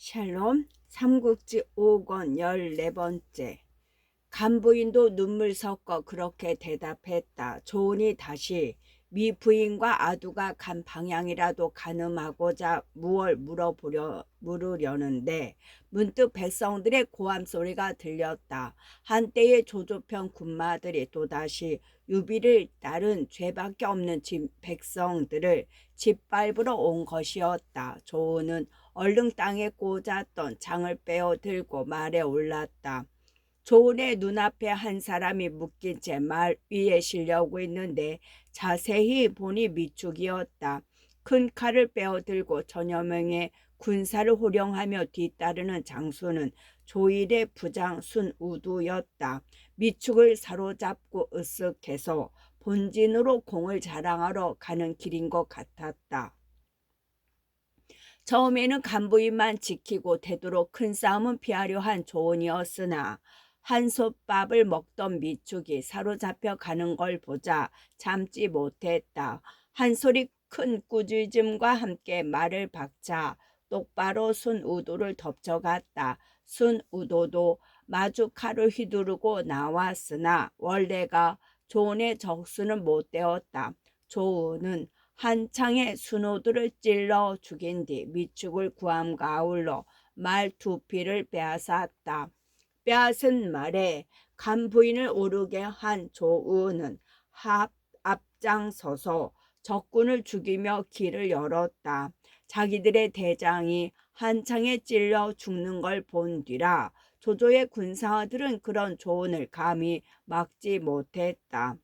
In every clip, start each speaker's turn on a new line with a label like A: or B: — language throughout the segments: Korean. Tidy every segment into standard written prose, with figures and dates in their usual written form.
A: 샬롬 삼국지 5권 14번째. 간부인도 눈물 섞어 그렇게 대답했다. 조은이 다시 미 부인과 아두가 간 방향이라도 가늠하고자 무얼 물으려는데 문득 백성들의 고함 소리가 들렸다. 한때의 조조편 군마들이 또다시 유비를 따른 죄밖에 없는 백성들을 짓밟으러 온 것이었다. 조은은 얼른 땅에 꽂았던 창을 빼어 들고 말에 올랐다. 조은의 눈앞에 한 사람이 묶인 채 말 위에 실려오고 있는데 자세히 보니 미축이었다. 큰 칼을 빼어 들고 천여 명의 군사를 호령하며 뒤따르는 장수는 조일의 부장 순우두였다. 미축을 사로잡고 으쓱해서 본진으로 공을 자랑하러 가는 길인 것 같았다. 처음에는 간부인만 지키고 되도록 큰 싸움은 피하려 한 조은이었으나 한솥밥을 먹던 미축이 사로잡혀 가는 걸 보자 참지 못했다. 한 소리 큰 꾸짖음과 함께 말을 박자 똑바로 순우도를 덮쳐갔다. 순우도도 마주 칼을 휘두르고 나왔으나 원래가 조은의 적수는 못 되었다. 조은은 한창에 순우도를 찔러 죽인 뒤 미축을 구함과 아울러 말 두 피를 빼앗았다. 빼앗은 말에 간부인을 오르게 한 조은은 앞장서서 적군을 죽이며 길을 열었다. 자기들의 대장이 한창에 찔러 죽는 걸 본 뒤라 조조의 군사들은 그런 조은을 감히 막지 못했다.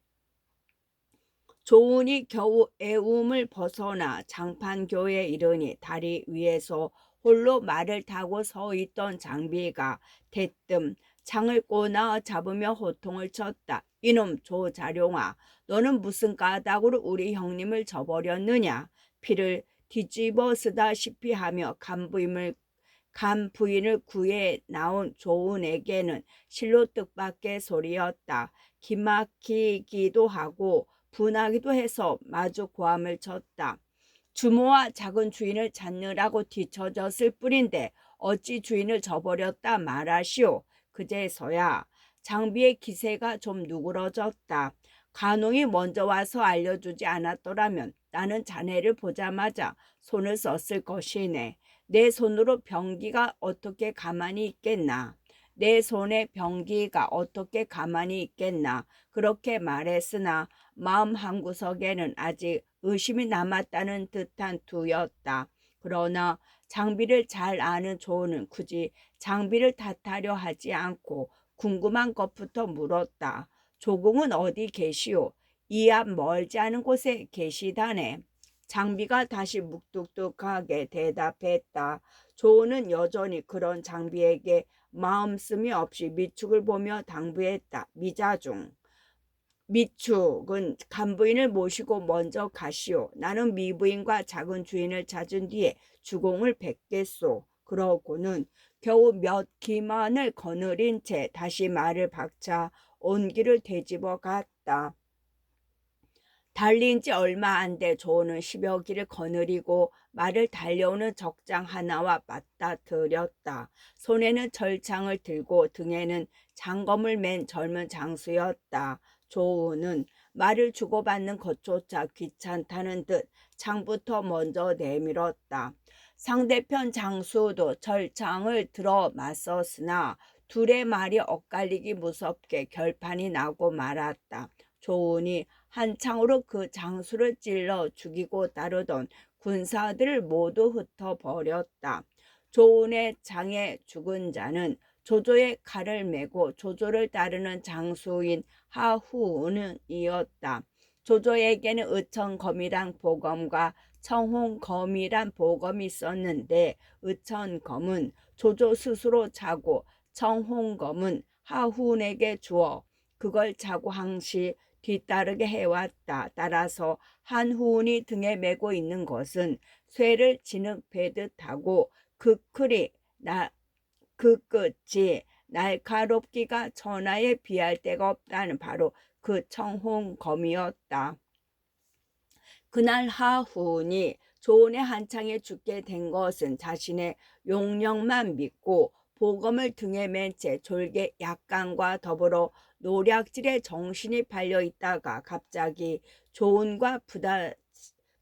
A: 조은이 겨우 애움을 벗어나 장판교에 이르니 다리 위에서 홀로 말을 타고 서 있던 장비가 대뜸 창을 꼬나 잡으며 호통을 쳤다. 이놈 조자룡아, 너는 무슨 까닭으로 우리 형님을 저버렸느냐? 피를 뒤집어 쓰다시피 하며 간부인을 구해 나온 조은에게는 실로 뜻밖의 소리였다. 기막히기도 하고 분하기도 해서 마주 고함을 쳤다. 주모와 작은 주인을 찾느라고 뒤처졌을 뿐인데 어찌 주인을 저버렸다 말하시오. 그제서야 장비의 기세가 좀 누그러졌다. 간홍이 먼저 와서 알려주지 않았더라면 나는 자네를 보자마자 손을 썼을 것이네. 내 손으로 병기가 어떻게 가만히 있겠나. 내 손에 병기가 어떻게 가만히 있겠나. 그렇게 말했으나 마음 한구석에는 아직 의심이 남았다는 듯한 투였다. 그러나 장비를 잘 아는 조은은 굳이 장비를 탓하려 하지 않고 궁금한 것부터 물었다. 조공은 어디 계시오? 이 앞 멀지 않은 곳에 계시다네. 장비가 다시 묵뚝뚝하게 대답했다. 조은은 여전히 그런 장비에게 마음씀이 없이 미축을 보며 당부했다. 미자중. 미축은 간부인을 모시고 먼저 가시오. 나는 미부인과 작은 주인을 찾은 뒤에 주공을 뵙겠소. 그러고는 겨우 몇 기만을 거느린 채 다시 말을 박자 온 길을 되짚어 갔다. 달린 지 얼마 안 돼 조은은 10여 기를 거느리고 말을 달려오는 적장 하나와 맞닥뜨렸다. 손에는 절창을 들고 등에는 장검을 맨 젊은 장수였다. 조은은 말을 주고받는 것조차 귀찮다는 듯 창부터 먼저 내밀었다. 상대편 장수도 절창을 들어 맞섰으나 둘의 말이 엇갈리기 무섭게 결판이 나고 말았다. 조은이 한창으로 그 장수를 찔러 죽이고 따르던 군사들을 모두 흩어버렸다. 조은의 장에 죽은 자는 조조의 칼을 메고 조조를 따르는 장수인 하후은이었다. 조조에게는 의천검이란 보검과 청홍검이란 보검이 있었는데 의천검은 조조 스스로 차고 청홍검은 하후은에게 주어 그걸 차고 항시 뒤따르게 해왔다. 따라서 한후은이 등에 메고 있는 것은 쇠를 진흙 베듯 하고 그 끝이 날카롭기가 천하에 비할 데가 없다는 바로 그 청홍검이었다. 그날 하후은이 조언의 한창에 죽게 된 것은 자신의 용력만 믿고 복음을 등에 맨 채 졸개 약간과 더불어 노략질에 정신이 팔려 있다가 갑자기 조언과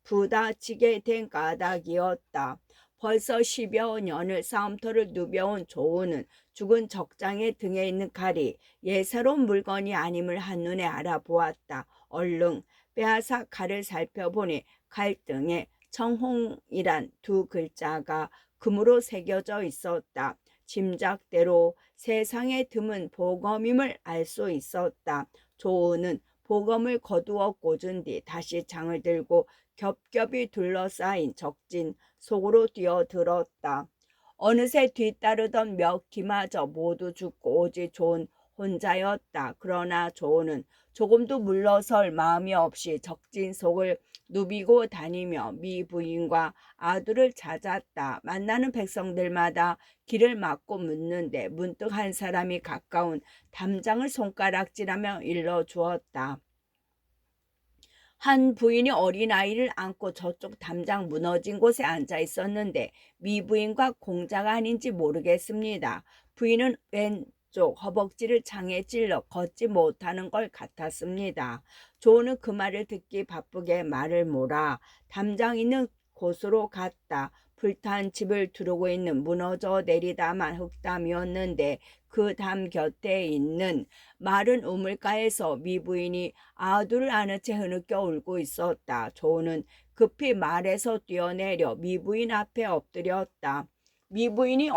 A: 부다치게 된 까닭이었다. 벌써 10여 년을 싸움터를 누벼온 조은은 죽은 적장의 등에 있는 칼이 예사로운 물건이 아님을 한눈에 알아보았다. 얼른 빼앗아 칼을 살펴보니 칼등에 청홍이란 두 글자가 금으로 새겨져 있었다. 짐작대로 세상에 드문 복음임을 알 수 있었다. 조은은 복음을 거두어 꽂은 뒤 다시 창을 들고 겹겹이 둘러싸인 적진 속으로 뛰어들었다. 어느새 뒤따르던 몇 기마저 모두 죽고 오직 존 혼자였다. 그러나 존은 조금도 물러설 마음이 없이 적진 속을 누비고 다니며 미 부인과 아들을 찾았다. 만나는 백성들마다 길을 막고 묻는데 문득 한 사람이 가까운 담장을 손가락질하며 일러주었다. 한 부인이 어린아이를 안고 저쪽 담장 무너진 곳에 앉아 있었는데 미부인과 공자가 아닌지 모르겠습니다. 부인은 왼쪽 허벅지를 창에 찔러 걷지 못하는 걸 같았습니다. 조는 그 말을 듣기 바쁘게 말을 몰아 담장 있는 곳으로 갔다. 불탄 집을 두르고 있는 무너져 내리다만 흙담이었는데 그 담 곁에 있는 마른 우물가에서 미부인이 아들을 안은 채 흐느껴 울고 있었다. 조는 급히 말에서 뛰어내려 미부인 앞에 엎드렸다. 미부인이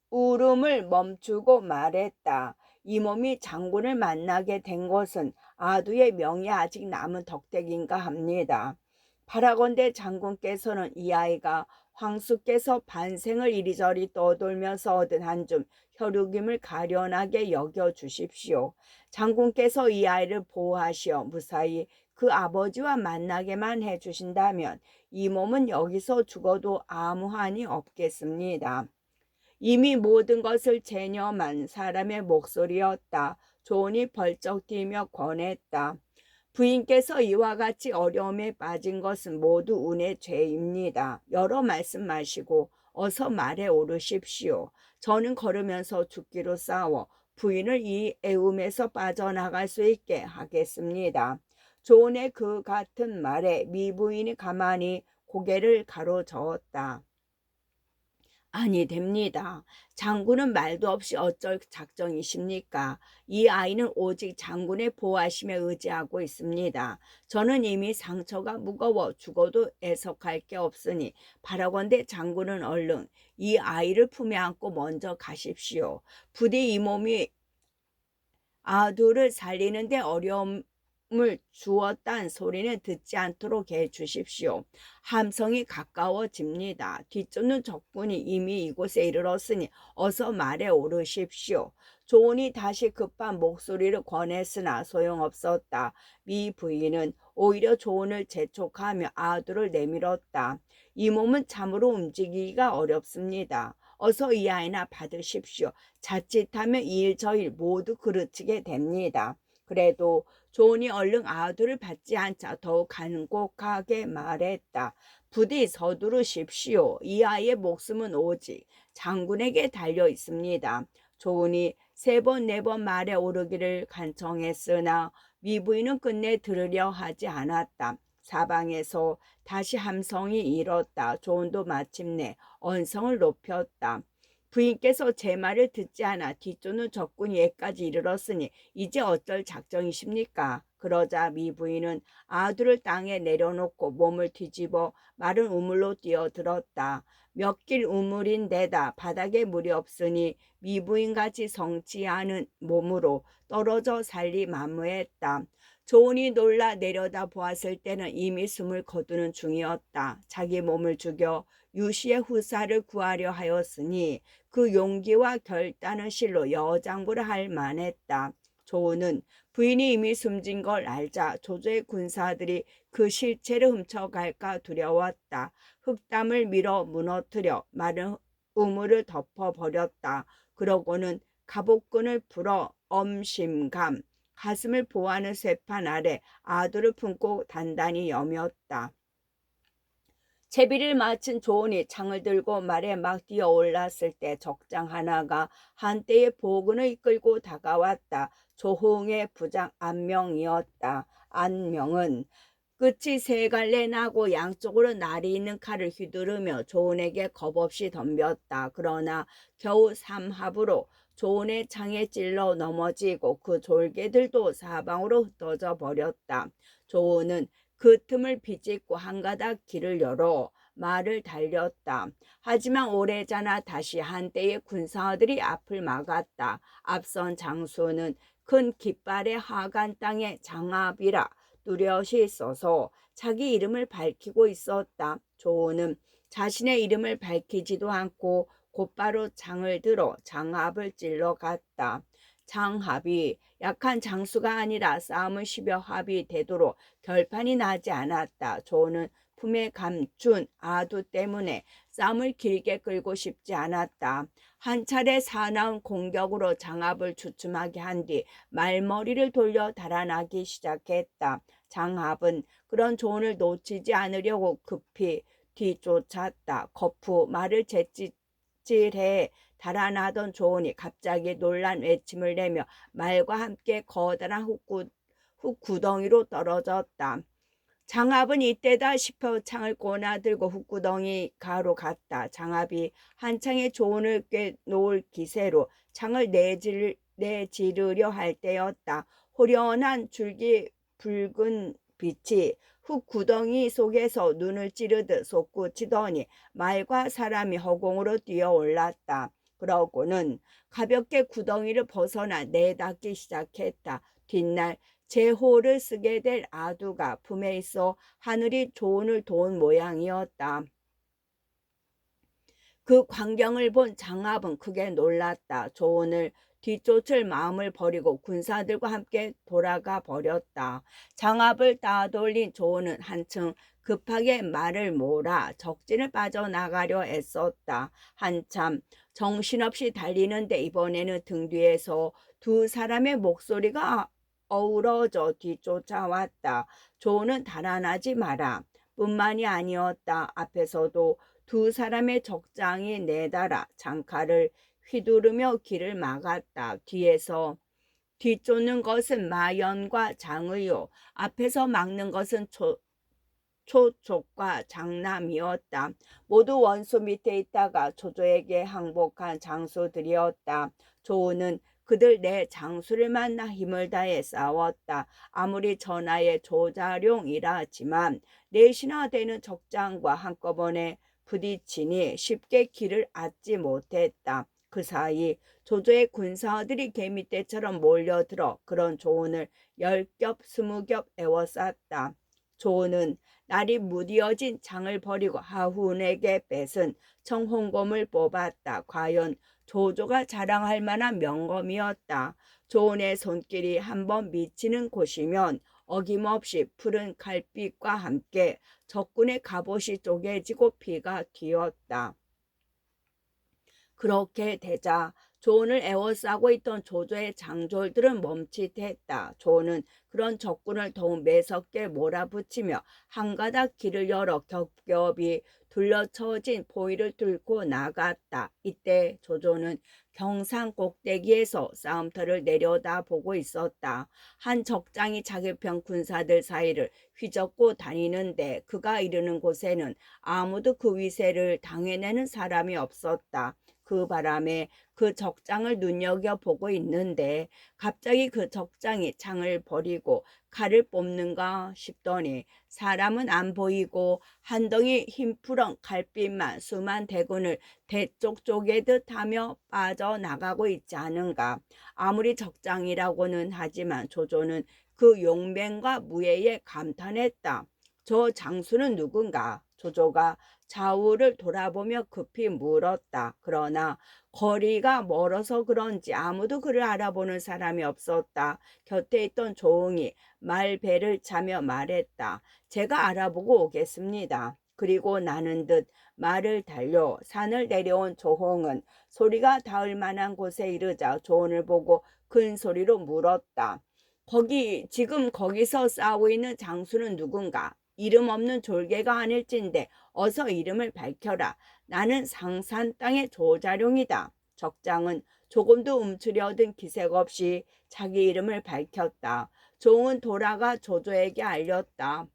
A: 울음을 멈추고 말했다. 이 몸이 장군을 만나게 된 것은 아두의 명이 아직 남은 덕택인가 합니다. 바라건대 장군께서는 이 아이가 황수께서 반생을 이리저리 떠돌면서 얻은 한 줌 혈육임을 가련하게 여겨주십시오. 장군께서 이 아이를 보호하시어 무사히 그 아버지와 만나게만 해주신다면 이 몸은 여기서 죽어도 아무 한이 없겠습니다. 이미 모든 것을 체념한 사람의 목소리였다. 조언이 벌쩍 뛰며 권했다. 부인께서 이와 같이 어려움에 빠진 것은 모두 운의 죄입니다. 여러 말씀 마시고 어서 말에 오르십시오. 저는 걸으면서 죽기로 싸워 부인을 이 애움에서 빠져나갈 수 있게 하겠습니다. 조언의 그 같은 말에 미부인이 가만히 고개를 가로저었다. 아니 됩니다. 장군은 말도 없이 어쩔 작정이십니까? 이 아이는 오직 장군의 보호하심에 의지하고 있습니다. 저는 이미 상처가 무거워 죽어도 애석할 게 없으니 바라건대 장군은 얼른 이 아이를 품에 안고 먼저 가십시오. 부디 이 몸이 아두를 살리는데 어려움을 주었단 소리는 듣지 않도록 해주십시오. 함성이 가까워집니다. 뒤쫓는 적군이 이미 이곳에 이르렀으니 어서 말에 오르십시오. 조언이 다시 급한 목소리를 권했으나 소용없었다. 미 부인은 오히려 조언을 재촉하며 아두를 내밀었다. 이 몸은 참으로 움직이기가 어렵습니다. 어서 이 아이나 받으십시오. 자칫하면 이 일 저 일 모두 그르치게 됩니다. 그래도 조언이 얼른 아두를 받지 않자 더욱 간곡하게 말했다. 부디 서두르십시오. 이 아이의 목숨은 오직 장군에게 달려 있습니다. 조언이 3번 4번 말에 오르기를 간청했으나 미부인은 끝내 들으려 하지 않았다. 사방에서 다시 함성이 일었다. 조언도 마침내 언성을 높였다. 부인께서 제 말을 듣지 않아 뒤쫓는 적군이 얘까지 이르렀으니 이제 어쩔 작정이십니까? 그러자 미 부인은 아두를 땅에 내려놓고 몸을 뒤집어 마른 우물로 뛰어들었다. 몇 길 우물인데다 바닥에 물이 없으니 미 부인같이 성치 않은 몸으로 떨어져 살리 만무했다. 조은이 놀라 내려다 보았을 때는 이미 숨을 거두는 중이었다. 자기 몸을 죽여 유시의 후사를 구하려 하였으니 그 용기와 결단은 실로 여장부를 할 만했다. 조은은 부인이 이미 숨진 걸 알자 조조의 군사들이 그 실체를 훔쳐갈까 두려웠다. 흙담을 밀어 무너뜨려 마른 우물을 덮어버렸다. 그러고는 갑옷끈을 풀어 엄심감 가슴을 보호하는 쇠판 아래 아두를 품고 단단히 여몄다. 채비를 마친 조은이 창을 들고 말에 막 뛰어 올랐을 때 적장 하나가 한때의 보군을 이끌고 다가왔다. 조홍의 부장 안명이었다. 안명은 끝이 세 갈래 나고 양쪽으로 날이 있는 칼을 휘두르며 조은에게 겁없이 덤볐다. 그러나 겨우 삼합으로 조은의 창에 찔러 넘어지고 그 졸개들도 사방으로 흩어져 버렸다. 조은은 그 틈을 비집고 한 가닥 길을 열어 말을 달렸다. 하지만 오래전에 다시 한때의 군사들이 앞을 막았다. 앞선 장수는 큰 깃발의 하간 땅에 장압이라 뚜렷이 써서 자기 이름을 밝히고 있었다. 조은은 자신의 이름을 밝히지도 않고 곧바로 창을 들어 장압을 찔러 갔다. 장합이 약한 장수가 아니라 싸움을 10여 합이 되도록 결판이 나지 않았다. 조는 품에 감춘 아두 때문에 싸움을 길게 끌고 싶지 않았다. 한 차례 사나운 공격으로 장합을 주춤하게 한 뒤 말머리를 돌려 달아나기 시작했다. 장합은 그런 조언을 놓치지 않으려고 급히 뒤쫓았다. 거푸 말을 재찔해 달아나던 조언이 갑자기 놀란 외침을 내며 말과 함께 커다란 흙구덩이로 떨어졌다. 장합은 이때다 싶어 창을 꼬나들고 흙구덩이 가로 갔다. 장합이 한창의 조언을 꿰놓을 기세로 창을 내지르려 할 때였다. 호련한 줄기 붉은 빛이 흙구덩이 속에서 눈을 찌르듯 솟구치더니 말과 사람이 허공으로 뛰어올랐다. 그러고는 가볍게 구덩이를 벗어나 내닫기 시작했다. 뒷날 제호를 쓰게 될 아두가 품에 있어 하늘이 조언을 도운 모양이었다. 그 광경을 본 장합은 크게 놀랐다. 조언을 뒤쫓을 마음을 버리고 군사들과 함께 돌아가 버렸다. 장합을 따돌린 조언은 한층 급하게 말을 몰아 적진을 빠져나가려 애썼다. 한참 정신없이 달리는데 이번에는 등 뒤에서 두 사람의 목소리가 어우러져 뒤쫓아왔다. 조언은 달아나지 마라 뿐만이 아니었다. 앞에서도 두 사람의 적장이 내달아 장칼을 휘두르며 길을 막았다. 뒤에서 뒤쫓는 것은 마연과 장의요. 앞에서 막는 것은 초족과 장남이었다. 모두 원수 밑에 있다가 조조에게 항복한 장수들이었다. 조우는 그들 내 장수를 만나 힘을 다해 싸웠다. 아무리 전하의 조자룡이라 하지만 넷이나 되는 적장과 한꺼번에 부딪히니 쉽게 길을 얻지 못했다. 그 사이 조조의 군사들이 개미떼처럼 몰려들어 그런 조은을 10겹 20겹 에워쌌다. 조은은 날이 무디어진 창을 버리고 하훈에게 뺏은 청홍검을 뽑았다. 과연 조조가 자랑할 만한 명검이었다. 조은의 손길이 한번 미치는 곳이면 어김없이 푸른 칼빛과 함께 적군의 갑옷이 쪼개지고 피가 튀었다. 그렇게 되자 조은을 에워싸고 있던 조조의 장졸들은 멈칫했다. 조은은 그런 적군을 더욱 매섭게 몰아붙이며 한 가닥 길을 열어 겹겹이 둘러쳐진 포위를 뚫고 나갔다. 이때 조조는 경산 꼭대기에서 싸움터를 내려다보고 있었다. 한 적장이 자기 편 군사들 사이를 휘젓고 다니는데 그가 이르는 곳에는 아무도 그 위세를 당해내는 사람이 없었다. 그 바람에 그 적장을 눈여겨보고 있는데 갑자기 그 적장이 창을 버리고 칼을 뽑는가 싶더니 사람은 안 보이고 한 덩이 흰푸른 칼빛만 수만 대군을 대쪽 쪼개듯 하며 빠져나가고 있지 않은가. 아무리 적장이라고는 하지만 조조는 그 용맹과 무예에 감탄했다. 저 장수는 누군가? 조조가 좌우를 돌아보며 급히 물었다. 그러나 거리가 멀어서 그런지 아무도 그를 알아보는 사람이 없었다. 곁에 있던 조응이 말배를 차며 말했다. 제가 알아보고 오겠습니다. 그리고 나는 듯 말을 달려 산을 내려온 조홍은 소리가 닿을 만한 곳에 이르자 조은을 보고 큰 소리로 물었다. 지금 거기서 싸우고 있는 장수는 누군가? 이름 없는 졸개가 아닐진데 어서 이름을 밝혀라. 나는 상산 땅의 조자룡이다. 적장은 조금도 움츠려 든 기색 없이 자기 이름을 밝혔다. 종은 돌아가 조조에게 알렸다.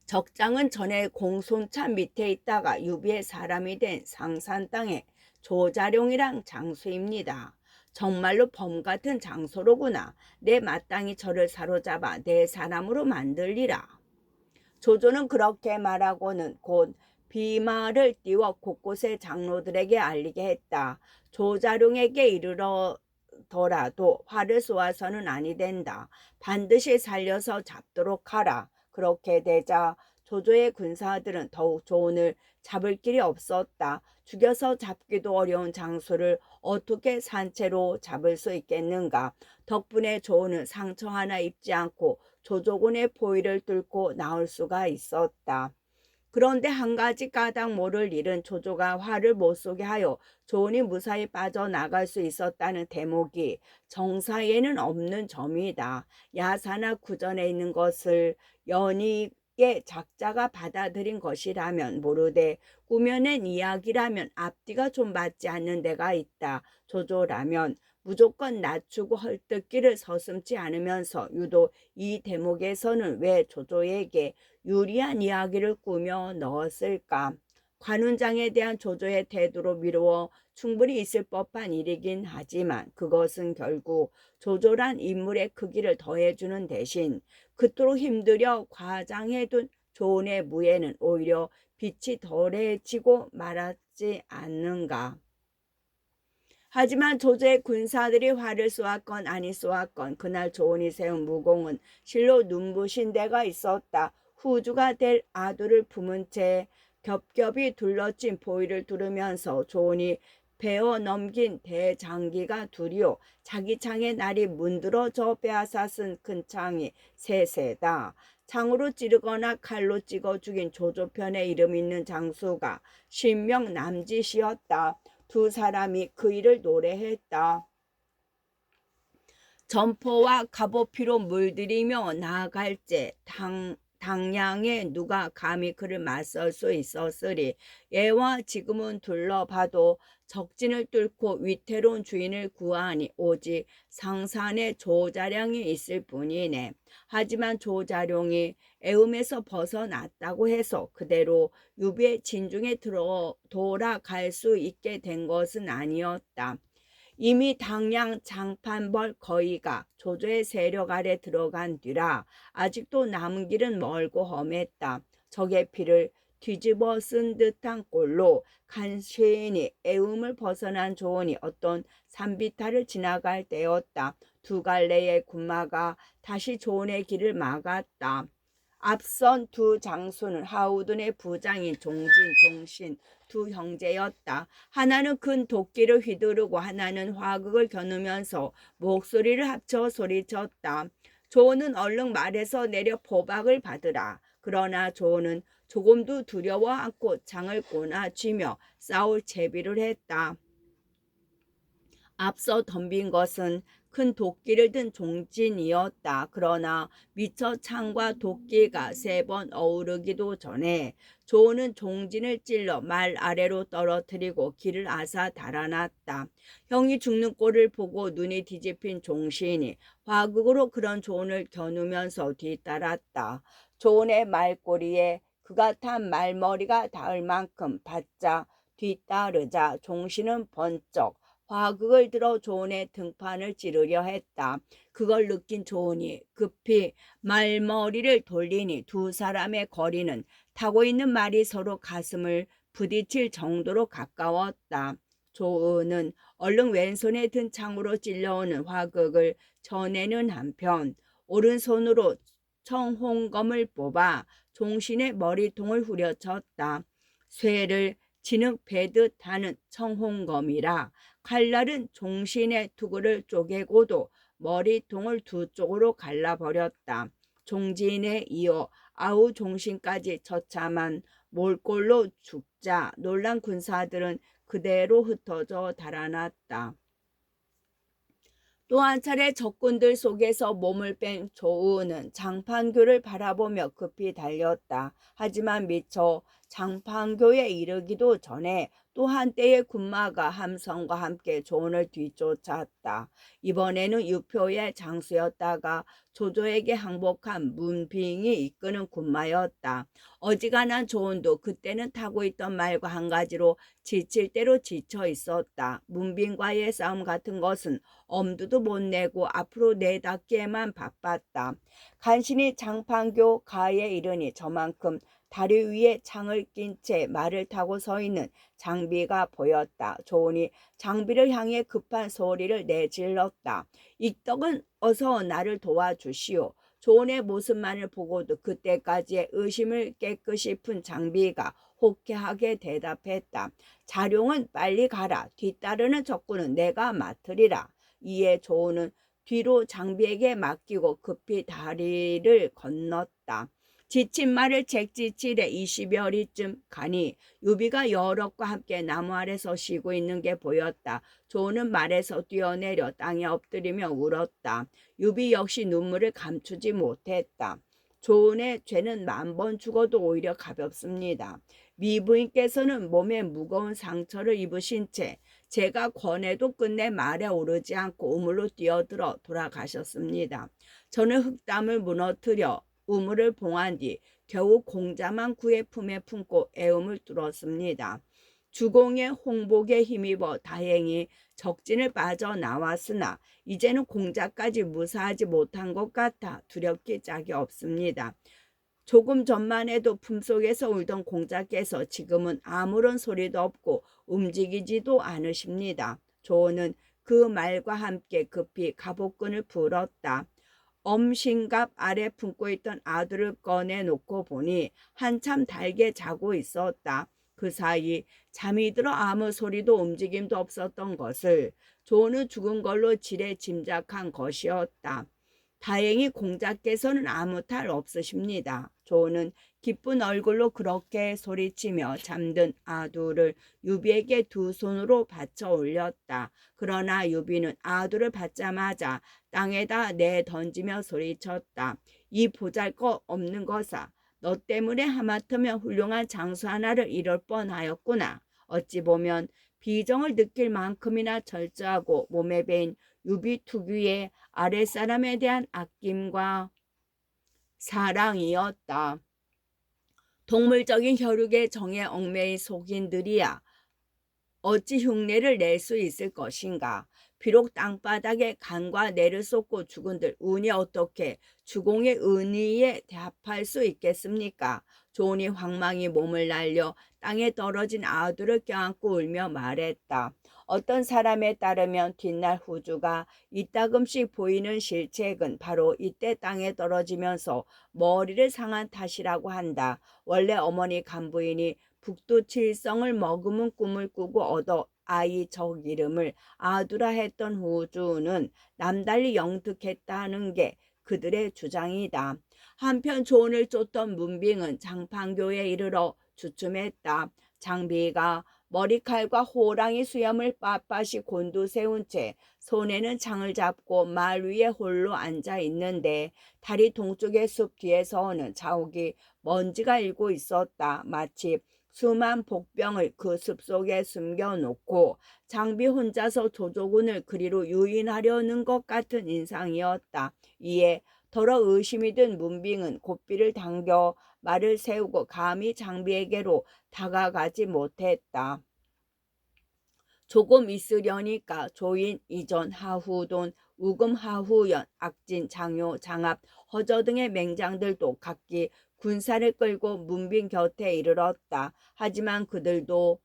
A: 적장은 전에 공손차 밑에 있다가 유비의 사람이 된 상산 땅의 조자룡이랑 장수입니다. 정말로 범 같은 장소로구나. 내 마땅히 저를 사로잡아 내 사람으로 만들리라. 조조는 그렇게 말하고는 곧 비말을 띄워 곳곳의 장로들에게 알리게 했다. 조자룡에게 이르러더라도 화를 쏘아서는 아니 된다. 반드시 살려서 잡도록 하라. 그렇게 되자 조조의 군사들은 더욱 조언을 잡을 길이 없었다. 죽여서 잡기도 어려운 장수를 어떻게 산채로 잡을 수 있겠는가. 덕분에 조언은 상처 하나 입지 않고 조조군의 포위를 뚫고 나올 수가 있었다. 그런데 한 가지 까닭 모를 일은 조조가 화를 못 쏘게 하여 조언이 무사히 빠져나갈 수 있었다는 대목이 정사에는 없는 점이다. 야사나 구전에 있는 것을 연익의 작자가 받아들인 것이라면 모르되 꾸며낸 이야기라면 앞뒤가 좀 맞지 않는 데가 있다. 조조라면 무조건 낮추고 헐뜯기를 서슴지 않으면서 유독 이 대목에서는 왜 조조에게 유리한 이야기를 꾸며 넣었을까? 관훈장에 대한 조조의 태도로 미루어 충분히 있을 법한 일이긴 하지만 그것은 결국 조조란 인물의 크기를 더해주는 대신 그토록 힘들여 과장해둔 조언의 무예는 오히려 빛이 덜해지고 말았지 않는가. 하지만 조조의 군사들이 화를 쏘았건 아니 쏘았건 그날 조언이 세운 무공은 실로 눈부신 데가 있었다. 후주가 될 아들을 품은 채 겹겹이 둘러진 포위를 뚫으면서 조언이 베어 넘긴 대장기가 둘이요 자기 창에 날이 문드러져 빼앗아 쓴 큰 창이 셋세다. 창으로 찌르거나 칼로 찍어 죽인 조조편에 이름 있는 장수가 신명 남짓이었다. 두 사람이 그 일을 노래했다. 점포와 갑오피로 물들이며 나아갈 때 당양에 누가 감히 그를 맞설 수 있었으리. 예와 지금은 둘러봐도 적진을 뚫고 위태로운 주인을 구하니 오직 상산에 조자룡이 있을 뿐이네. 하지만 조자룡이 애움에서 벗어났다고 해서 그대로 유비의 진중에 돌아갈 수 있게 된 것은 아니었다. 이미 당양 장판벌 거의가 조조의 세력 아래 들어간 뒤라 아직도 남은 길은 멀고 험했다. 적의 피를 뒤집어 쓴 듯한 꼴로 간신히 애움을 벗어난 조언이 어떤 산비탈을 지나갈 때였다. 두 갈래의 군마가 다시 조언의 길을 막았다. 앞선 두 장수는 하우든의 부장인 종진, 종신 두 형제였다. 하나는 큰 도끼를 휘두르고 하나는 화극을 겨누면서 목소리를 합쳐 소리쳤다. 조언은 얼른 말에서 내려 포박을 받으라. 그러나 조언은 조금도 두려워 않고 창을 꼬나쥐며 싸울 채비를 했다. 앞서 덤빈 것은 큰 도끼를 든 종진이었다. 그러나 미처 창과 도끼가 3번 어우르기도 전에 조은은 종진을 찔러 말 아래로 떨어뜨리고 길을 아사 달아났다. 형이 죽는 꼴을 보고 눈이 뒤집힌 종신이 화극으로 그런 조은을 겨누면서 뒤따랐다. 조은의 말꼬리에 그가 탄 말머리가 닿을 만큼 바짝 뒤따르자 종신은 번쩍 화극을 들어 조은의 등판을 찌르려 했다. 그걸 느낀 조은이 급히 말머리를 돌리니 두 사람의 거리는 타고 있는 말이 서로 가슴을 부딪힐 정도로 가까웠다. 조은은 얼른 왼손에 든 창으로 찔러오는 화극을 쳐내는 한편 오른손으로 청홍검을 뽑아 종신의 머리통을 후려쳤다. 쇠를 진흙 베듯 하는 청홍검이라 칼날은 종신의 투구를 쪼개고도 머리통을 두 쪽으로 갈라버렸다. 종진에 이어 아우 종신까지 처참한 몰골로 죽자 놀란 군사들은 그대로 흩어져 달아났다. 또 한 차례 적군들 속에서 몸을 뺀 조우는 장판교를 바라보며 급히 달렸다. 하지만 미처 장판교에 이르기도 전에 또 한때의 군마가 함성과 함께 조은을 뒤쫓았다. 이번에는 유표의 장수였다가 조조에게 항복한 문빙이 이끄는 군마였다. 어지간한 조은도 그때는 타고 있던 말과 한 가지로 지칠 대로 지쳐 있었다. 문빙과의 싸움 같은 것은 엄두도 못 내고 앞으로 내닫기에만 바빴다. 간신히 장판교 가에 이르니 저만큼 다리 위에 창을 낀 채 말을 타고 서 있는 장비가 보였다. 조은이 장비를 향해 급한 소리를 내질렀다. 익덕은 어서 나를 도와주시오. 조은의 모습만을 보고도 그때까지의 의심을 깨끗이 푼 장비가 호쾌하게 대답했다. 자룡은 빨리 가라. 뒤따르는 적군은 내가 맡으리라. 이에 조은은 뒤로 장비에게 맡기고 급히 다리를 건넜다. 지친 말을 책지칠에 20여리쯤 가니 유비가 여럿과 함께 나무 아래서 쉬고 있는 게 보였다. 조은은 말에서 뛰어내려 땅에 엎드리며 울었다. 유비 역시 눈물을 감추지 못했다. 조은의 죄는 10,000번 죽어도 오히려 가볍습니다. 미부인께서는 몸에 무거운 상처를 입으신 채 제가 권해도 끝내 말에 오르지 않고 우물로 뛰어들어 돌아가셨습니다. 저는 흙담을 무너뜨려 우물을 봉한 뒤 겨우 공자만 그의 품에 품고 애움을 뚫었습니다. 주공의 홍복에 힘입어 다행히 적진을 빠져나왔으나 이제는 공자까지 무사하지 못한 것 같아 두렵기 짝이 없습니다. 조금 전만 해도 품속에서 울던 공자께서 지금은 아무런 소리도 없고 움직이지도 않으십니다. 조은은 그 말과 함께 급히 갑옷끈을 풀었다. 엄신갑 아래 품고 있던 아들을 꺼내놓고 보니 한참 달게 자고 있었다. 그 사이 잠이 들어 아무 소리도 움직임도 없었던 것을 조은은 죽은 걸로 지레 짐작한 것이었다. 다행히 공자께서는 아무 탈 없으십니다. 조은은 기쁜 얼굴로 그렇게 소리치며 잠든 아두를 유비에게 두 손으로 받쳐 올렸다. 그러나 유비는 아두를 받자마자 땅에다 내던지며 소리쳤다. 이 보잘것 없는 것아, 너 때문에 하마터면 훌륭한 장수 하나를 잃을 뻔하였구나. 어찌 보면 비정을 느낄 만큼이나 철저하고 몸에 배인 유비 특유의 아랫사람에 대한 아낌과 사랑이었다. 동물적인 혈육의 정에 얽매인 속인들이야 어찌 흉내를 낼 수 있을 것인가. 비록 땅바닥에 간과 내를 쏟고 죽은들 운이 어떻게 주공의 은의에 대합할 수 있겠습니까? 조은이 황망히 몸을 날려 땅에 떨어진 아두를 껴안고 울며 말했다. 어떤 사람에 따르면 뒷날 후주가 이따금씩 보이는 실책은 바로 이때 땅에 떨어지면서 머리를 상한 탓이라고 한다. 원래 어머니 간부인이 북두칠성을 머금은 꿈을 꾸고 얻어 아이 적 이름을 아두라 했던 후주는 남달리 영특했다는 게 그들의 주장이다. 한편 조은을 쫓던 문빙은 장판교에 이르러 주춤했다. 장비가 머리칼과 호랑이 수염을 빳빳이 곤두세운 채 손에는 창을 잡고 말 위에 홀로 앉아 있는데 다리 동쪽의 숲 뒤에서는 자욱이 먼지가 일고 있었다. 마치 수만 복병을 그 숲속에 숨겨놓고 장비 혼자서 조조군을 그리로 유인하려는 것 같은 인상이었다. 이에 더러 의심이 든 문빙은 고삐를 당겨 말을 세우고 감히 장비에게로 다가가지 못했다. 조금 있으려니까 조인, 이전, 하후돈, 우금, 하후연, 악진, 장요, 장압, 허저 등의 맹장들도 각기 군사를 끌고 문빙 곁에 이르렀다. 하지만 그들도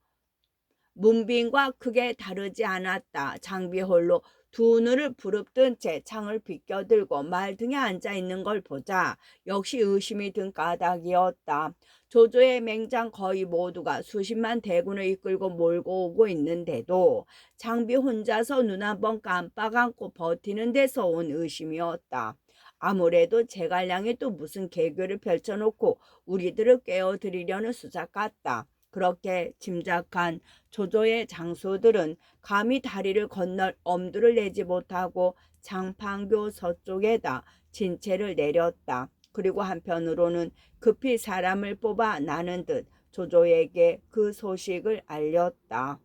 A: 문빙과 크게 다르지 않았다. 장비 홀로 두 눈을 부릅뜬 채 창을 비껴들고 말 등에 앉아 있는 걸 보자 역시 의심이 든 까닭이었다. 조조의 맹장 거의 모두가 수십만 대군을 이끌고 몰고 오고 있는데도 장비 혼자서 눈 한 번 깜빡 않고 버티는 데서 온 의심이었다. 아무래도 제갈량이 또 무슨 계교를 펼쳐놓고 우리들을 깨어드리려는 수작 같다. 그렇게 짐작한 조조의 장수들은 감히 다리를 건널 엄두를 내지 못하고 장판교 서쪽에다 진채를 내렸다. 그리고 한편으로는 급히 사람을 뽑아 나는 듯 조조에게 그 소식을 알렸다.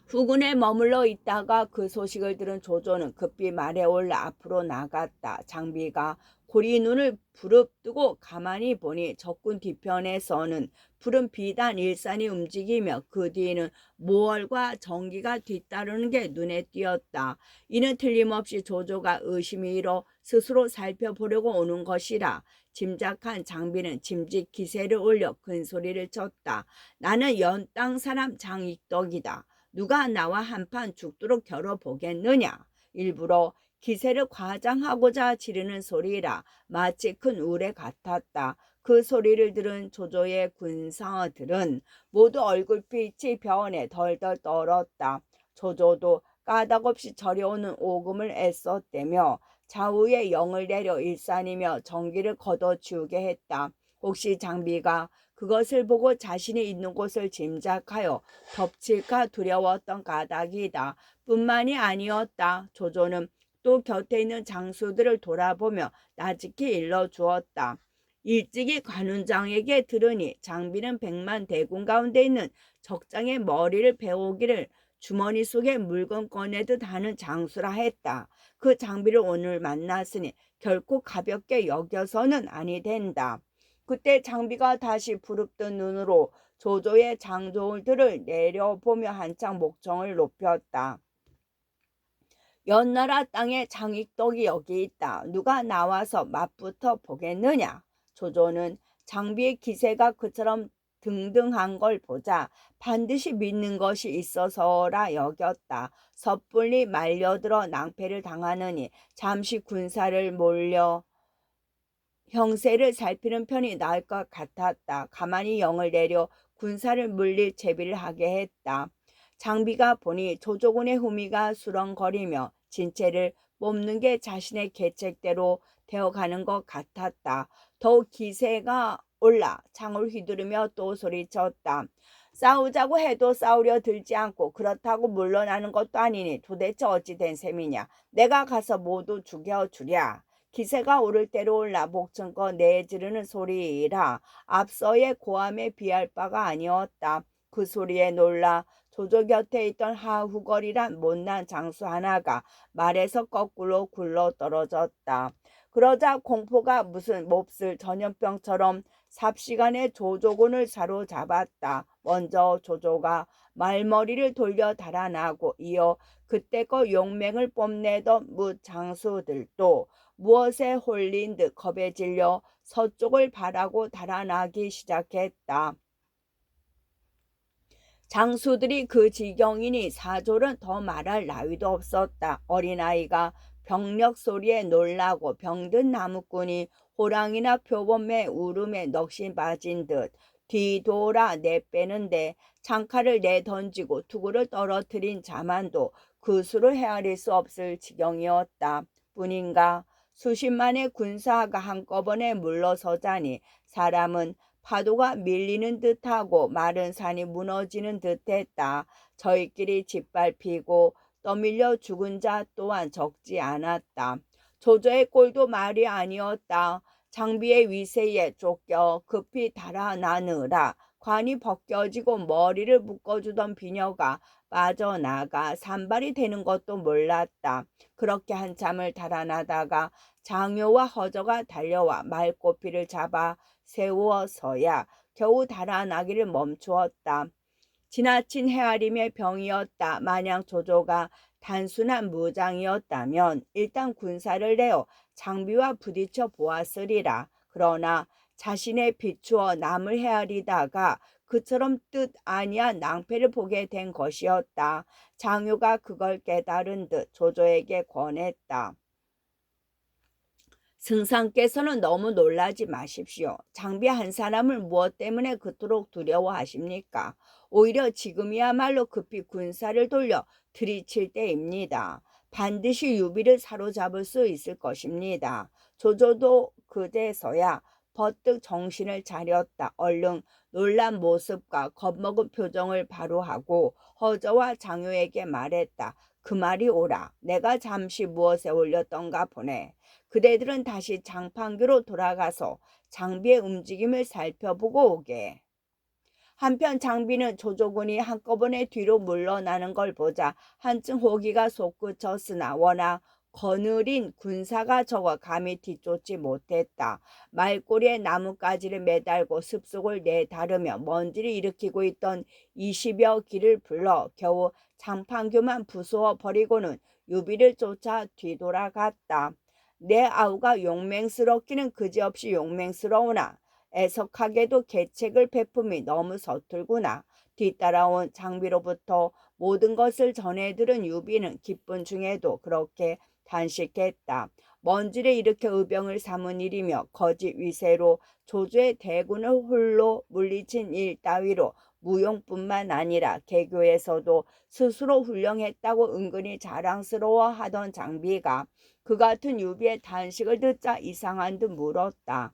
A: 후군에 머물러 있다가 그 소식을 들은 조조는 급히 말에 올라 앞으로 나갔다. 장비가 고리 눈을 부릅뜨고 가만히 보니 적군 뒤편에서는 푸른 비단 일산이 움직이며 그 뒤에는 모월과 전기가 뒤따르는 게 눈에 띄었다. 이는 틀림없이 조조가 의심이 일어 스스로 살펴보려고 오는 것이라 짐작한 장비는 짐짓 기세를 올려 큰 소리를 쳤다. 나는 연땅 사람 장익덕이다. 누가 나와 한판 죽도록 겨뤄보겠느냐. 일부러 기세를 과장하고자 지르는 소리라 마치 큰 우레 같았다. 그 소리를 들은 조조의 군사들은 모두 얼굴빛이 변해 덜덜 떨었다. 조조도 까닭없이 저려오는 오금을 애썼대며 좌우에 영을 내려 일산이며 전기를 걷어치우게 했다. 혹시 장비가 그것을 보고 자신이 있는 곳을 짐작하여 덮칠까 두려웠던 까닭이다. 뿐만이 아니었다. 조조는 또 곁에 있는 장수들을 돌아보며 나직히 일러주었다. 일찍이 관운장에게 들으니 장비는 백만 대군 가운데 있는 적장의 머리를 베오기를 주머니 속에 물건 꺼내듯 하는 장수라 했다. 그 장비를 오늘 만났으니 결코 가볍게 여겨서는 아니 된다. 그때 장비가 다시 부릅뜬 눈으로 조조의 장졸들을 내려보며 한창 목청을 높였다. 연나라 땅에 장익덕이 여기 있다. 누가 나와서 맞붙어 보겠느냐. 조조는 장비의 기세가 그처럼 등등한 걸 보자 반드시 믿는 것이 있어서라 여겼다. 섣불리 말려들어 낭패를 당하느니 잠시 군사를 몰려 형세를 살피는 편이 나을 것 같았다. 가만히 영을 내려 군사를 물릴 제비를 하게 했다. 장비가 보니 조조군의 후미가 수렁거리며 진채를 뽑는 게 자신의 계책대로 되어가는 것 같았다. 더욱 기세가 올라 창을 휘두르며 또 소리쳤다. 싸우자고 해도 싸우려 들지 않고 그렇다고 물러나는 것도 아니니 도대체 어찌 된 셈이냐. 내가 가서 모두 죽여주랴. 기세가 오를 대로 올라 목청껏 내지르는 소리라 앞서의 고함에 비할 바가 아니었다. 그 소리에 놀라 조조 곁에 있던 하후거리란 못난 장수 하나가 말에서 거꾸로 굴러 떨어졌다. 그러자 공포가 무슨 몹쓸 전염병처럼 삽시간에 조조군을 사로잡았다. 먼저 조조가 말머리를 돌려 달아나고 이어 그때껏 용맹을 뽐내던 무장수들도 무엇에 홀린 듯 겁에 질려 서쪽을 바라고 달아나기 시작했다. 장수들이 그 지경이니 사졸은 더 말할 나위도 없었다. 어린아이가 병력 소리에 놀라고 병든 나무꾼이 호랑이나 표범의 울음에 넋이 빠진 듯 뒤돌아 내빼는데 창칼을 내던지고 투구를 떨어뜨린 자만도 그 수를 헤아릴 수 없을 지경이었다. 뿐인가 수십만의 군사가 한꺼번에 물러서자니 사람은 파도가 밀리는 듯하고 마른 산이 무너지는 듯했다. 저희끼리 짓밟히고 떠밀려 죽은 자 또한 적지 않았다. 조조의 꼴도 말이 아니었다. 장비의 위세에 쫓겨 급히 달아나느라 관이 벗겨지고 머리를 묶어주던 비녀가 빠져나가 산발이 되는 것도 몰랐다. 그렇게 한참을 달아나다가 장효와 허저가 달려와 말꼬피를 잡아 세우어서야 겨우 달아나기를 멈추었다. 지나친 헤아림의 병이었다. 만약 조조가 단순한 무장이었다면 일단 군사를 내어 장비와 부딪혀 보았으리라. 그러나 자신의 비추어 남을 헤아리다가 그처럼 뜻 아니한 낭패를 보게 된 것이었다. 장효가 그걸 깨달은 듯 조조에게 권했다. 승상께서는 너무 놀라지 마십시오. 장비 한 사람을 무엇 때문에 그토록 두려워하십니까? 오히려 지금이야말로 급히 군사를 돌려 들이칠 때입니다. 반드시 유비를 사로잡을 수 있을 것입니다. 조조도 그제서야 버뜩 정신을 차렸다. 얼른 놀란 모습과 겁먹은 표정을 바로 하고 허저와 장효에게 말했다. 그 말이 옳아. 내가 잠시 무엇에 올렸던가 보네. 그대들은 다시 장판교로 돌아가서 장비의 움직임을 살펴보고 오게. 한편 장비는 조조군이 한꺼번에 뒤로 물러나는 걸 보자 한층 호기가 솟구쳤으나 워낙 거느린 군사가 적어 감히 뒤쫓지 못했다. 말꼬리에 나뭇가지를 매달고 습속을 내다르며 먼지를 일으키고 있던 20여 기를 불러 겨우 장판교만 부수어 버리고는 유비를 쫓아 뒤돌아갔다. 내 아우가 용맹스럽기는 그지없이 용맹스러우나 애석하게도 계책을 베품이 너무 서툴구나. 뒤따라온 장비로부터 모든 것을 전해들은 유비는 기쁜 중에도 그렇게 단식했다. 먼지를 일으켜 의병을 삼은 일이며 거짓 위세로 조조의 대군을 홀로 물리친 일 따위로 무용뿐만 아니라 개교에서도 스스로 훌륭했다고 은근히 자랑스러워하던 장비가 그 같은 유비의 단식을 듣자 이상한 듯 물었다.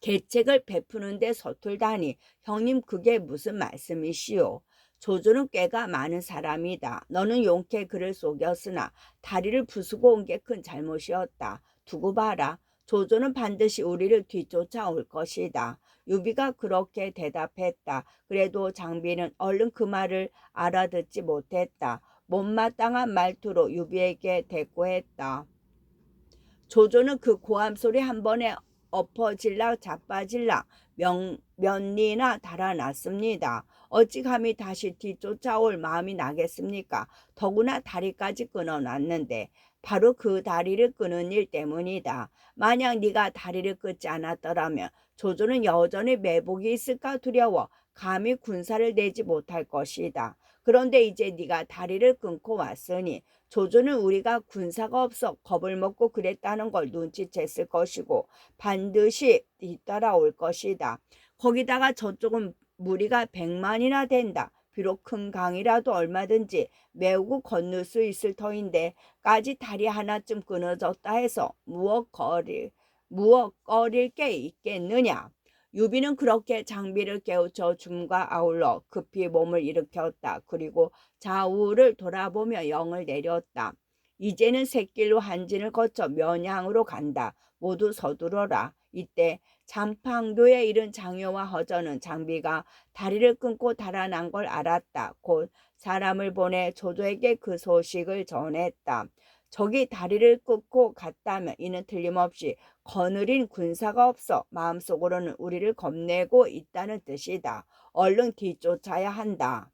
A: 계책을 베푸는데 서툴다니 형님 그게 무슨 말씀이시오? 조조는 꽤가 많은 사람이다. 너는 용케 그를 속였으나 다리를 부수고 온 게 큰 잘못이었다. 두고 봐라. 조조는 반드시 우리를 뒤쫓아올 것이다. 유비가 그렇게 대답했다. 그래도 장비는 얼른 그 말을 알아듣지 못했다. 못마땅한 말투로 유비에게 대꾸했다. 조조는 그 고함 소리 한 번에 엎어질라 자빠질라 몇리나 달아났습니다. 어찌 감히 다시 뒤쫓아올 마음이 나겠습니까? 더구나 다리까지 끊어놨는데 바로 그 다리를 끊은 일 때문이다. 만약 네가 다리를 끊지 않았더라면 조조는 여전히 매복이 있을까 두려워 감히 군사를 내지 못할 것이다. 그런데 이제 네가 다리를 끊고 왔으니 조조는 우리가 군사가 없어 겁을 먹고 그랬다는 걸 눈치챘을 것이고 반드시 뒤따라올 것이다. 거기다가 저쪽은 무리가 100만이나 된다. 비록 큰 강이라도 얼마든지 메우고 건널 수 있을 터인데 까지 다리 하나쯤 끊어졌다 해서 무엇 거릴 게 있겠느냐. 유비는 그렇게 장비를 깨우쳐 줌과 아울러 급히 몸을 일으켰다. 그리고 좌우를 돌아보며 영을 내렸다. 이제는 샛길로 한진을 거쳐 면양으로 간다. 모두 서두러라. 이때 장판교에 이른 장효와 허전은 장비가 다리를 끊고 달아난 걸 알았다. 곧 사람을 보내 조조에게 그 소식을 전했다. 적이 다리를 끊고 갔다면 이는 틀림없이 거느린 군사가 없어 마음속으로는 우리를 겁내고 있다는 뜻이다. 얼른 뒤쫓아야 한다.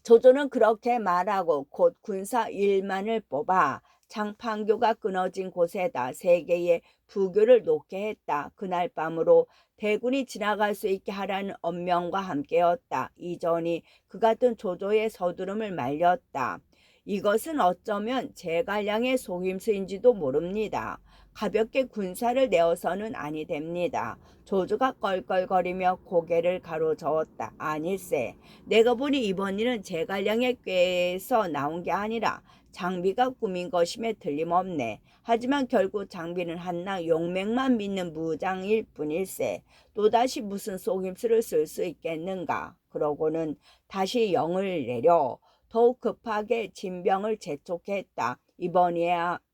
A: 조조는 그렇게 말하고 곧 군사 1만을 뽑아 장판교가 끊어진 곳에다 3개의 부교를 놓게 했다. 그날 밤으로 대군이 지나갈 수 있게 하라는 엄명과 함께였다. 이전이 그 같은 조조의 서두름을 말렸다. 이것은 어쩌면 제갈량의 속임수인지도 모릅니다. 가볍게 군사를 내어서는 아니 됩니다. 조조가 껄껄거리며 고개를 가로저었다. 아닐세. 내가 보니 이번 일은 제갈량의 꾀에서 나온 게 아니라 장비가 꾸민 것임에 틀림없네. 하지만 결국 장비는 한낱 용맹만 믿는 무장일 뿐일세. 또다시 무슨 속임수를 쓸 수 있겠는가. 그러고는 다시 영을 내려 더욱 급하게 진병을 재촉했다.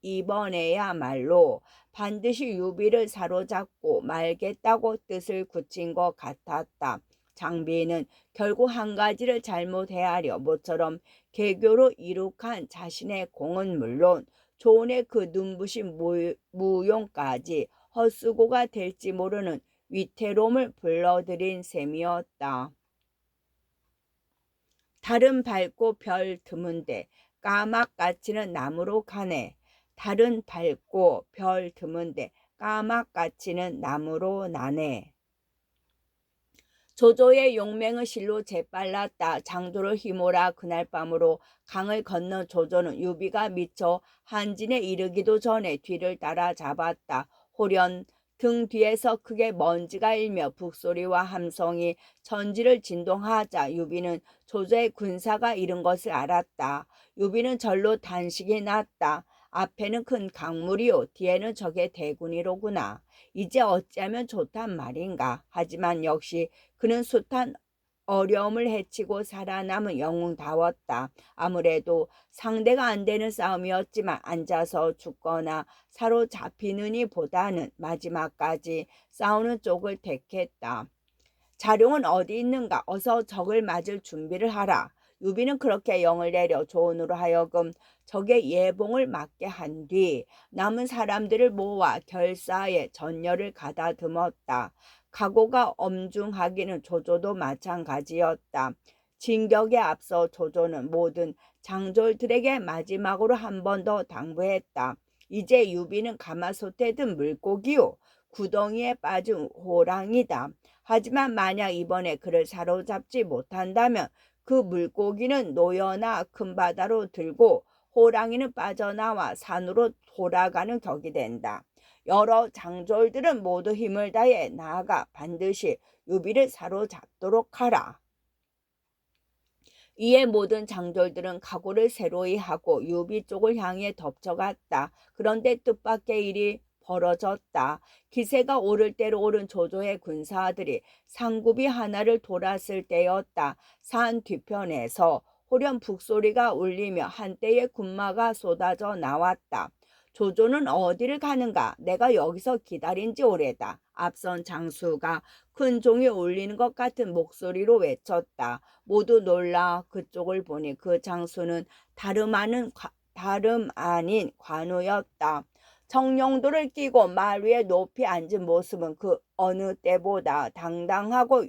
A: 이번에야말로 반드시 유비를 사로잡고 말겠다고 뜻을 굳힌 것 같았다. 장비는 결국 한 가지를 잘못 헤아려 모처럼 개교로 이룩한 자신의 공은 물론 조은의 그 눈부신 무용까지 헛수고가 될지 모르는 위태로움을 불러들인 셈이었다. 달은 밝고 별 드문데 까막같이는 나무로 가네. 달은 밝고 별 드문데 까막같이는 나무로 나네. 조조의 용맹은 실로 재빨랐다. 장도를 휘몰아 그날 밤으로 강을 건너 조조는 유비가 미쳐 한진에 이르기도 전에 뒤를 따라잡았다. 호련 등 뒤에서 크게 먼지가 일며 북소리와 함성이 천지를 진동하자 유비는 조조의 군사가 이른 것을 알았다. 유비는 절로 단식이 났다. 앞에는 큰 강물이요 뒤에는 적의 대군이로구나. 이제 어찌하면 좋단 말인가. 하지만 역시 그는 숱한 어려움을 헤치고 살아남은 영웅다웠다. 아무래도 상대가 안 되는 싸움이었지만 앉아서 죽거나 사로잡히느니 보다는 마지막까지 싸우는 쪽을 택했다. 자룡은 어디 있는가? 어서 적을 맞을 준비를 하라. 유비는 그렇게 영을 내려 조언으로 하여금 적의 예봉을 막게 한 뒤 남은 사람들을 모아 결사에 전열을 가다듬었다. 각오가 엄중하기는 조조도 마찬가지였다. 진격에 앞서 조조는 모든 장졸들에게 마지막으로 한 번 더 당부했다. 이제 유비는 가마솥에 든 물고기요 구덩이에 빠진 호랑이다. 하지만 만약 이번에 그를 사로잡지 못한다면 그 물고기는 노여나 큰 바다로 들고 호랑이는 빠져나와 산으로 돌아가는 격이 된다. 여러 장졸들은 모두 힘을 다해 나아가 반드시 유비를 사로잡도록 하라. 이에 모든 장졸들은 각오를 새로이 하고 유비 쪽을 향해 덮쳐갔다. 그런데 뜻밖의 일이 벌어졌다. 기세가 오를 대로 오른 조조의 군사들이 상구비 하나를 돌았을 때였다. 산 뒤편에서 호련 북소리가 울리며 한때의 군마가 쏟아져 나왔다. 조조는 어디를 가는가? 내가 여기서 기다린 지 오래다. 앞선 장수가 큰 종이 울리는 것 같은 목소리로 외쳤다. 모두 놀라 그쪽을 보니 그 장수는 다름 아닌 관우였다. 청룡도를 끼고 말 위에 높이 앉은 모습은 그 어느 때보다 당당하고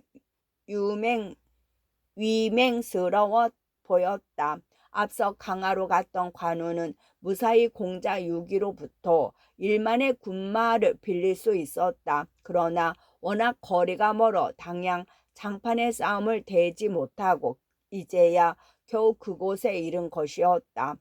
A: 위맹스러워 보였다. 앞서 강화로 갔던 관우는 무사히 공자 6위로부터 일만의 군마를 빌릴 수 있었다. 그러나 워낙 거리가 멀어 당양 장판의 싸움을 대지 못하고 이제야 겨우 그곳에 이른 것이었다.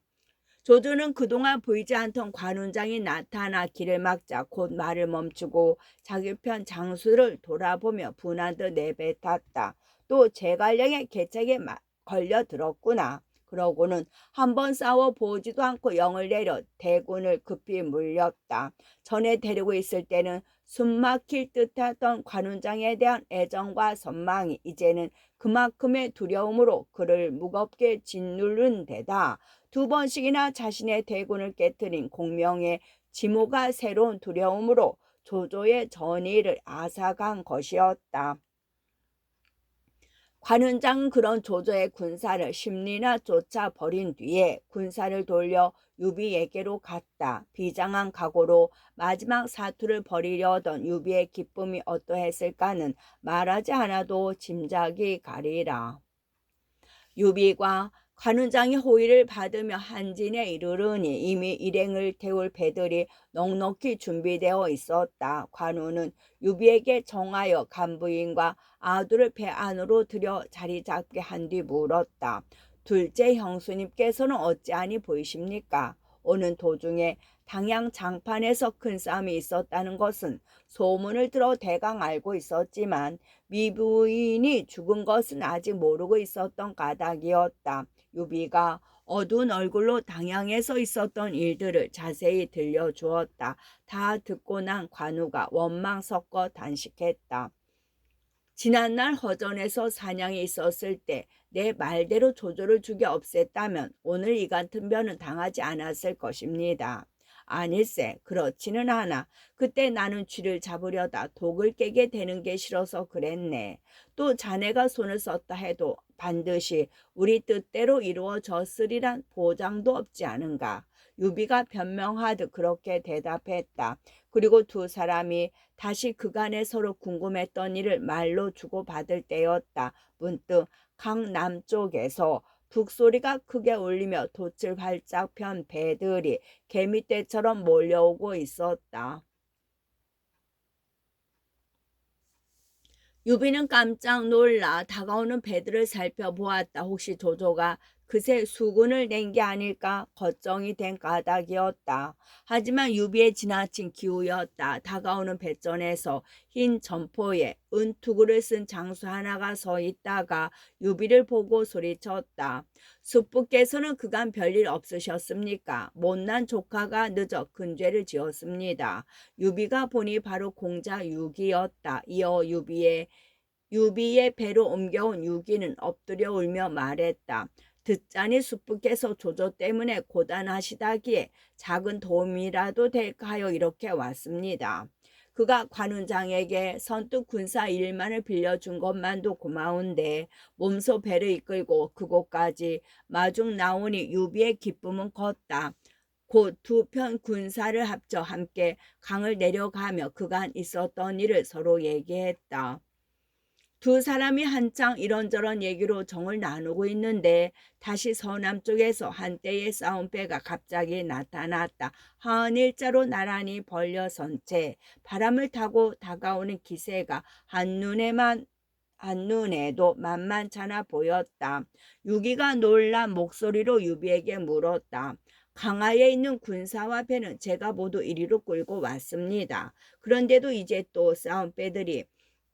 A: 조조는 그동안 보이지 않던 관운장이 나타나 길을 막자 곧 말을 멈추고 자기 편 장수를 돌아보며 분한듯 내뱉었다. 또 제갈량의 계책에 걸려들었구나. 그러고는 한번 싸워보지도 않고 영을 내려 대군을 급히 물렸다. 전에 데리고 있을 때는 숨막힐 듯했던 관운장에 대한 애정과 선망이 이제는 그만큼의 두려움으로 그를 무겁게 짓누른 데다 두 번씩이나 자신의 대군을 깨뜨린 공명의 지모가 새로운 두려움으로 조조의 전의를 앗아간 것이었다. 관운장은 그런 조조의 군사를 10리나 쫓아 버린 뒤에 군사를 돌려 유비에게로 갔다. 비장한 각오로 마지막 사투를 벌이려던 유비의 기쁨이 어떠했을까는 말하지 않아도 짐작이 가리라. 유비가 관운장의 호의를 받으며 한진에 이르르니 이미 일행을 태울 배들이 넉넉히 준비되어 있었다. 관우는 유비에게 정하여 간부인과 아두를 배 안으로 들여 자리 잡게 한 뒤 물었다. 둘째 형수님께서는 어찌하니 보이십니까? 오는 도중에 당양 장판에서 큰 싸움이 있었다는 것은 소문을 들어 대강 알고 있었지만 미부인이 죽은 것은 아직 모르고 있었던 까닭이었다. 유비가 어두운 얼굴로 당양에서 있었던 일들을 자세히 들려주었다. 다 듣고 난 관우가 원망 섞어 단식했다. 지난날 허전에서 사냥이 있었을 때 내 말대로 조조를 죽여 없앴다면 오늘 이 같은 변은 당하지 않았을 것입니다. 아닐세, 그렇지는 않아. 그때 나는 쥐를 잡으려다 독을 깨게 되는 게 싫어서 그랬네. 또 자네가 손을 썼다 해도 반드시 우리 뜻대로 이루어졌으리란 보장도 없지 않은가. 유비가 변명하듯 그렇게 대답했다. 그리고 두 사람이 다시 그간에 서로 궁금했던 일을 말로 주고받을 때였다. 문득 강 남쪽에서 북소리가 크게 울리며 돛을 활짝 편 배들이 개미떼처럼 몰려오고 있었다. 유비는 깜짝 놀라 다가오는 배들을 살펴보았다. 혹시 조조가 그새 수군을 낸 게 아닐까 걱정이 된 까닭이었다. 하지만 유비의 지나친 기우였다. 다가오는 배전에서 흰 점포에 은투구를 쓴 장수 하나가 서 있다가 유비를 보고 소리쳤다. 숙부께서는 그간 별일 없으셨습니까? 못난 조카가 늦어 근죄를 지었습니다. 유비가 보니 바로 공자 유기였다. 이어 유비의 배로 옮겨온 유기는 엎드려 울며 말했다. 듣자니 숙부께서 조조 때문에 고단하시다기에 작은 도움이라도 될까 하여 이렇게 왔습니다. 그가 관운장에게 선뜻 군사 1만을 빌려준 것만도 고마운데 몸소 배를 이끌고 그곳까지 마중 나오니 유비의 기쁨은 컸다. 곧 두 편 군사를 합쳐 함께 강을 내려가며 그간 있었던 일을 서로 얘기했다. 두 사람이 한창 이런저런 얘기로 정을 나누고 있는데 다시 서남쪽에서 한때의 싸움배가 갑자기 나타났다. 하늘자로 나란히 벌려선 채 바람을 타고 다가오는 기세가 한눈에도 만만찮아 보였다. 유기가 놀란 목소리로 유비에게 물었다. 강하에 있는 군사와 배는 제가 모두 이리로 끌고 왔습니다. 그런데도 이제 또 싸움배들이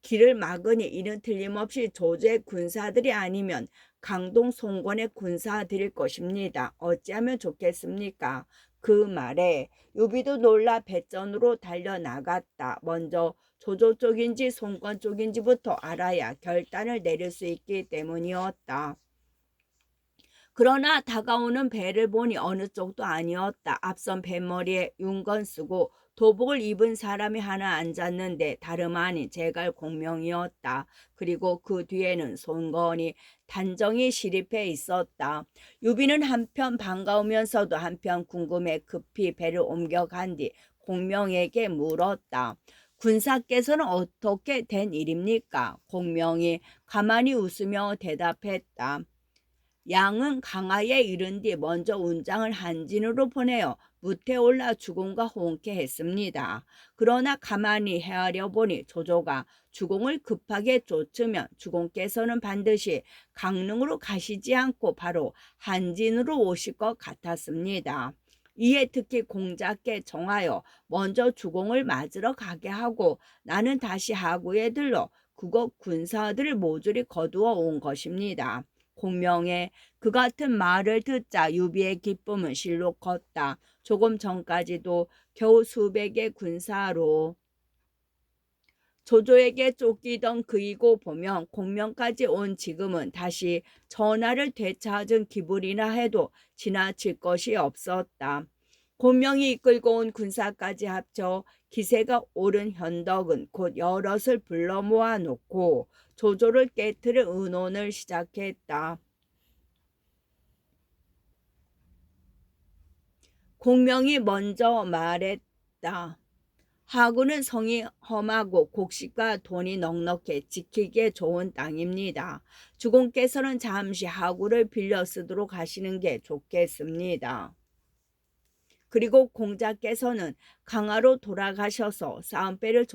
A: 길을 막으니 이는 틀림없이 조조의 군사들이 아니면 강동 송권의 군사들일 것입니다. 어찌하면 좋겠습니까? 그 말에 유비도 놀라 배전으로 달려나갔다. 먼저 조조 쪽인지 송권 쪽인지부터 알아야 결단을 내릴 수 있기 때문이었다. 그러나 다가오는 배를 보니 어느 쪽도 아니었다. 앞선 배머리에 윤건 쓰고 도복을 입은 사람이 하나 앉았는데 다름 아닌 제갈 공명이었다. 그리고 그 뒤에는 손건이 단정히 시립해 있었다. 유비는 한편 반가우면서도 한편 궁금해 급히 배를 옮겨간 뒤 공명에게 물었다. 군사께서는 어떻게 된 일입니까? 공명이 가만히 웃으며 대답했다. 양은 강하에 이른 뒤 먼저 운장을 한진으로 보내어 무태 올라 주공과 호응케 했습니다. 그러나 가만히 헤아려 보니 조조가 주공을 급하게 쫓으면 주공께서는 반드시 강릉으로 가시지 않고 바로 한진으로 오실 것 같았습니다. 이에 특히 공자께 정하여 먼저 주공을 맞으러 가게 하고 나는 다시 하구에 들러 그곳 군사들을 모조리 거두어 온 것입니다. 공명의 그 같은 말을 듣자 유비의 기쁨은 실로 컸다. 조금 전까지도 겨우 수백의 군사로 조조에게 쫓기던 그이고 보면 공명까지 온 지금은 다시 전하를 되찾은 기분이나 해도 지나칠 것이 없었다. 공명이 이끌고 온 군사까지 합쳐 기세가 오른 현덕은 곧 여럿을 불러 모아놓고 조조를 깨트릴 의논을 시작했다. 공명이 먼저 말했다. 하구는 성이 험하고 곡식과 돈이 넉넉해 지키기에 좋은 땅입니다. 주공께서는 잠시 하구를 빌려 쓰도록 하시는 게 좋겠습니다. 그리고 공자께서는 강화로 돌아가셔서 싸움배를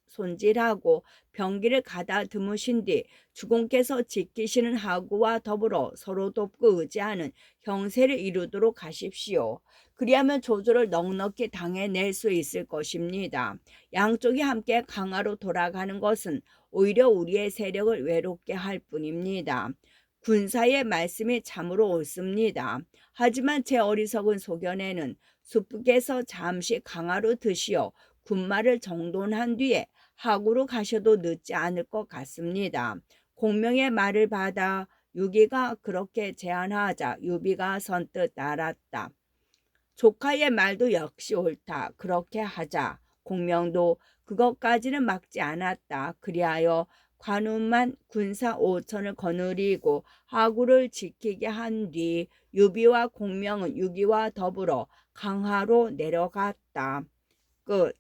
A: 손질하고 병기를 가다듬으신 뒤 주공께서 지키시는 하구와 더불어 서로 돕고 의지하는 형세를 이루도록 하십시오. 그리하면 조조를 넉넉히 당해낼 수 있을 것입니다. 양쪽이 함께 강화로 돌아가는 것은 오히려 우리의 세력을 외롭게 할 뿐입니다. 군사의 말씀이 참으로 옳습니다. 하지만 제 어리석은 소견에는 숙부께서 잠시 강화로 드시어 군마를 정돈한 뒤에 하구로 가셔도 늦지 않을 것 같습니다. 공명의 말을 받아 유기가 그렇게 제안하자 유비가 선뜻 따랐다. 조카의 말도 역시 옳다. 그렇게 하자. 공명도 그것까지는 막지 않았다. 그리하여 관운만 군사 5천을 거느리고 하구를 지키게 한 뒤 유비와 공명은 유기와 더불어 강화로 내려갔다. 끝.